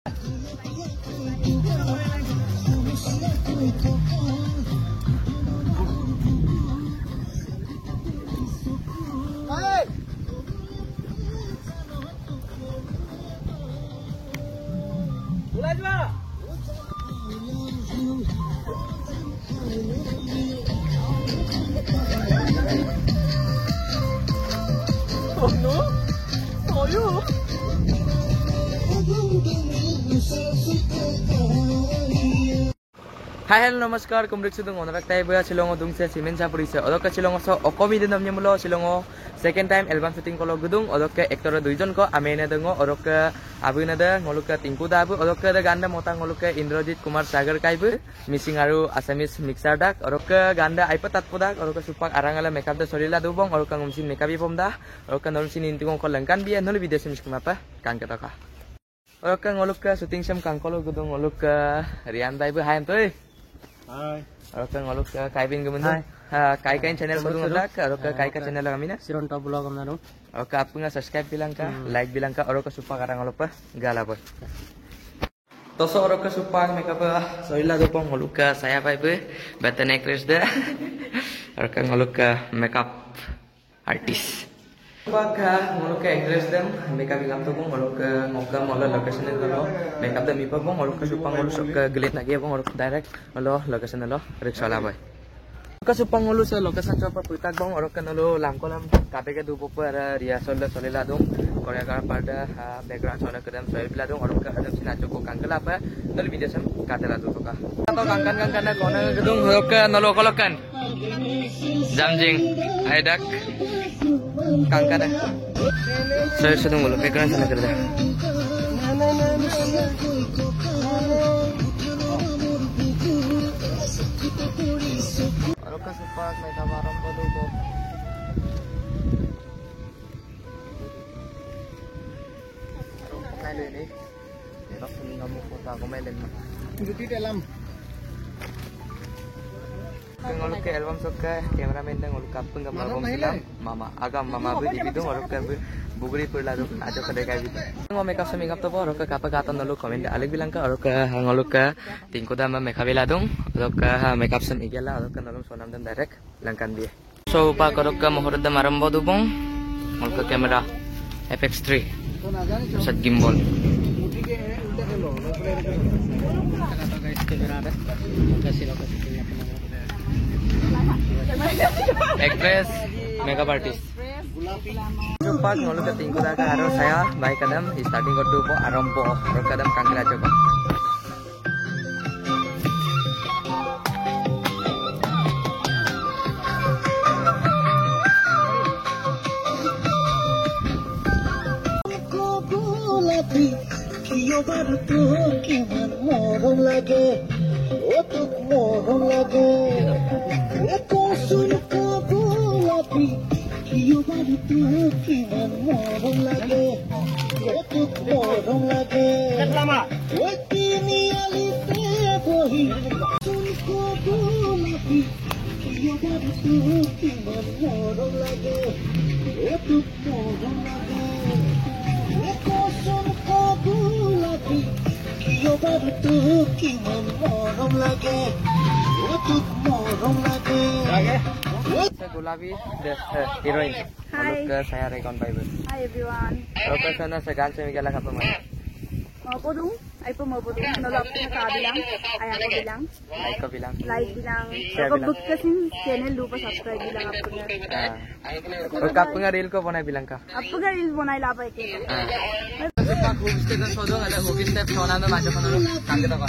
Oh no! Oh you! Hai hello namaskar kumrik sudung onak tai boya silongo dungse simen sapuri se odoka silongo so okomi den namnya mulo silongo second time album shooting kolo gudung odoka actor duijon ko amena dengo odoka abuna da ngoluka tinku da abu odoka da ganda mota ngoluka Indrajit Kumar Sagar kaibu missing aru Assamese mixer dak odoka ganda aipa tatpodak odoka supak arangala makeup da sorila dubong odoka ngumsin makeup ipomda odoka nolsin intingon ko lengkan biya nol bidesim skmapa kan ketaka odoka ngoluka shooting sam kangkolo gudung ngoluka Rian daibu hayam toy Hai. Oke ngaluk kaibin gemen. Kai kain channel baru ngadak, oke kai ka channel kami na. Siron top blog amnaro. Oke apa nggak subscribe bilang ka, like bilang ka, oke supa karang ngalupa, gala boy. Toso oke supa mereka apa? Soalnya tuh pong ngaluk saya apa ibu? Beten actress dah. Oke ngaluk makeup artist. Pagka ngaluk actress dah, makeup bilang tuh pong ngaluk ngokam malah location itu lo, makeup dah mipa pong ngaluk supa ngaluk sok gelit lagi pong ngaluk direct, lo location lo, rikshola boy. Kasupang ngulu sa location sa papuitag bang orok kanalo langkolam kapega dupo para riasol la solila dong koreagar pada background sola kadam soil bila dong orok kadam sinacho ko kangkala pa dal video sam katela dupo ka to kangkan na kona gedung orok nalo kolokan jamjing aidak kangkana soil sedung ngulu background sana kerja Oke supak mereka marah pada kok. Main ini, enak punya kamu foto aku main mah. Jadi dalam. Kalau ke album suka kameramen dan ngoluk kapung gambar bom silam, mama agam mama bu di bidung ngoluk ke buguri pula tu aja kedai kayu. Ngomong makeup sama makeup tu pun ngoluk ke kapal kata ngoluk komen alik bilang ke ngoluk ke tingku dama makeup biladung, ngoluk ke makeup sama igala, ngoluk ke ngoluk sonam dan direct langkan dia. So pak ngoluk ke mohor dan maram bodu bong, ngoluk ke kamera FX3, set gimbal. Actress, makeup artist. Cepat ngolok ke tingku dah harus saya baik kadam starting kodu po arompo harus kadam kangkila coba. Gulabi heroin. Hi. Saya Rekon Bible. Hi everyone. Oke sana segan saya mikala kapal mana? Mau podung? Ay po mau podung. Nalap na kabilang. Ay ako bilang. Like ko bilang. Like bilang. Share Ako bilang. book kasi channel lupa subscribe bilang ako na. और काप का reel को बनाए belong का Ako ga reels bonay lapay ke. pak hook station sodo ada hook step sona no majo kono kange to ka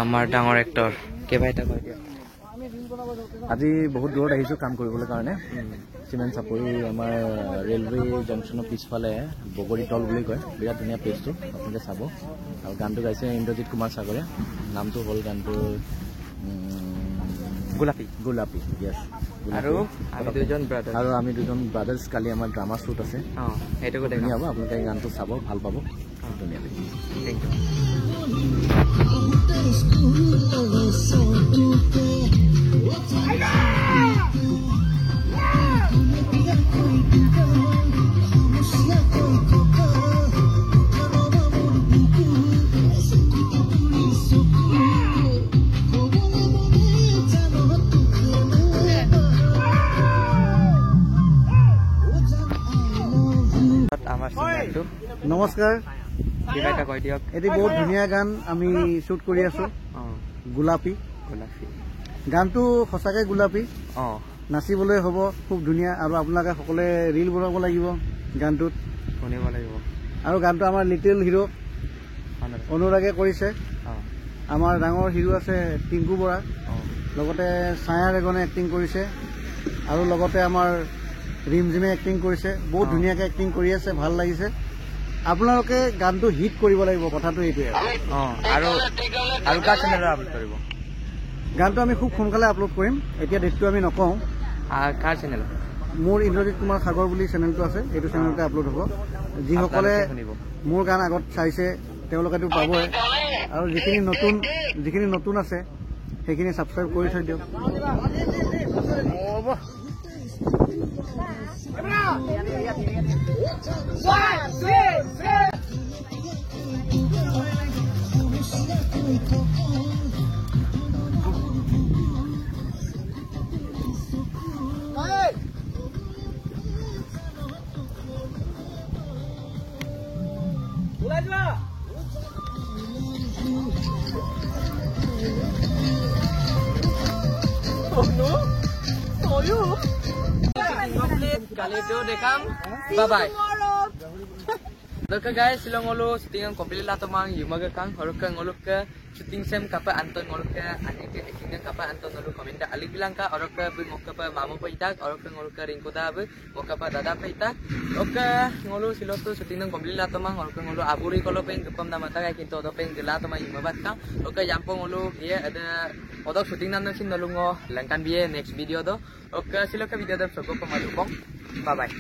আমাৰ ডাঙৰ actor কেবা এটা কৈ দিয়ক আজি বহুত দূৰত আহিছোঁ কাম কৰিবলৈ কাৰণে চিমেণ্ট চাপৰি আমাৰ ৰেলৱে জংচনৰ পিছফালে বগৰীতল বুলি কয় বিৰাট ধুনীয়া প্লেচটো আপোনালোকে চাব আৰু গানটো গাইছে ইন্দ্ৰজিৎ কুমাৰ সাগৰে নামটো হ'ল গানটোৰ গোলাপী গোলাপী য়েছ আৰু আমি দুজন ব্ৰাদাৰ আৰু আমি দুজন ব্ৰাদাৰ্ছ কালি আমাৰ ড্ৰামা শ্বুট আছে সেইটোকো ধুনীয়া হ'ব আপোনালোকে গানটো চাব ভাল পাব ধুনীয়া থেংক ইউ আমাৰ চিনেমাটো নমস্কাৰ কিবা এটা কৈ দিয়ক এটি বহুত ধুনীয়া গান আমি শ্বুট কৰি আছোঁ গোলাপী গোলাপী গানটো সঁচাকৈ গোলাপী নাচিবলৈ হ'ব খুব ধুনীয়া আৰু আপোনালোকে সকলোৱে ৰীল বনাব লাগিব গানটোত শুনিব লাগিব আৰু গানটো আমাৰ লিটিল হিৰো অনুৰাগে কৰিছে আমাৰ ডাঙৰ হিৰো আছে টিংকু বৰা লগতে ছায়া ৰেগনে এক্টিং কৰিছে আৰু লগতে আমাৰ ৰিমজিমে এক্টিং কৰিছে বহুত ধুনীয়াকৈ এক্টিং কৰি আছে ভাল লাগিছে আপোনালোকে গানটো হিট কৰিব লাগিব কথাটো এইটোৱে আৰু কাৰ চেনেলত আপলোড কৰিব গানটো আমি খুব সোনকালে আপলোড কৰিম এতিয়া ডেটটো আমি নকওঁ কাৰ চেনেলত মোৰ ইন্দ্ৰজিৎ কুমাৰ সাগৰ বুলি চেনেলটো আছে এইটো চেনেলতে আপলোড হ'ব যিসকলে মোৰ গান আগত চাইছে তেওঁলোকেতো পাবই আৰু যিখিনি নতুন আছে সেইখিনি ছাবস্ক্ৰাইব কৰি থৈ দিয়ক কালিটো দেখাম বাবাই Dokter guys, sila ngolo syuting komplit lah teman, yumaga kang horokka ngolokka syuting sem kapa Anton ngolokka aneke ekingga kapa Anton ngolo komentar alik bilang ka orokka bu mokka mamu paitak orokka ngolokka ringkoda bu mokka dada paitak okka ngolo sila tu syuting nang komplit lah teman orokka ngolo aburi kalau peng gepam nama taga kinto do peng gela teman yumabat kang okka jampo ngolo dia ada odok syuting nan sin nalungo langkan biye next video do okka sila ka video da sogo pemadukong bye bye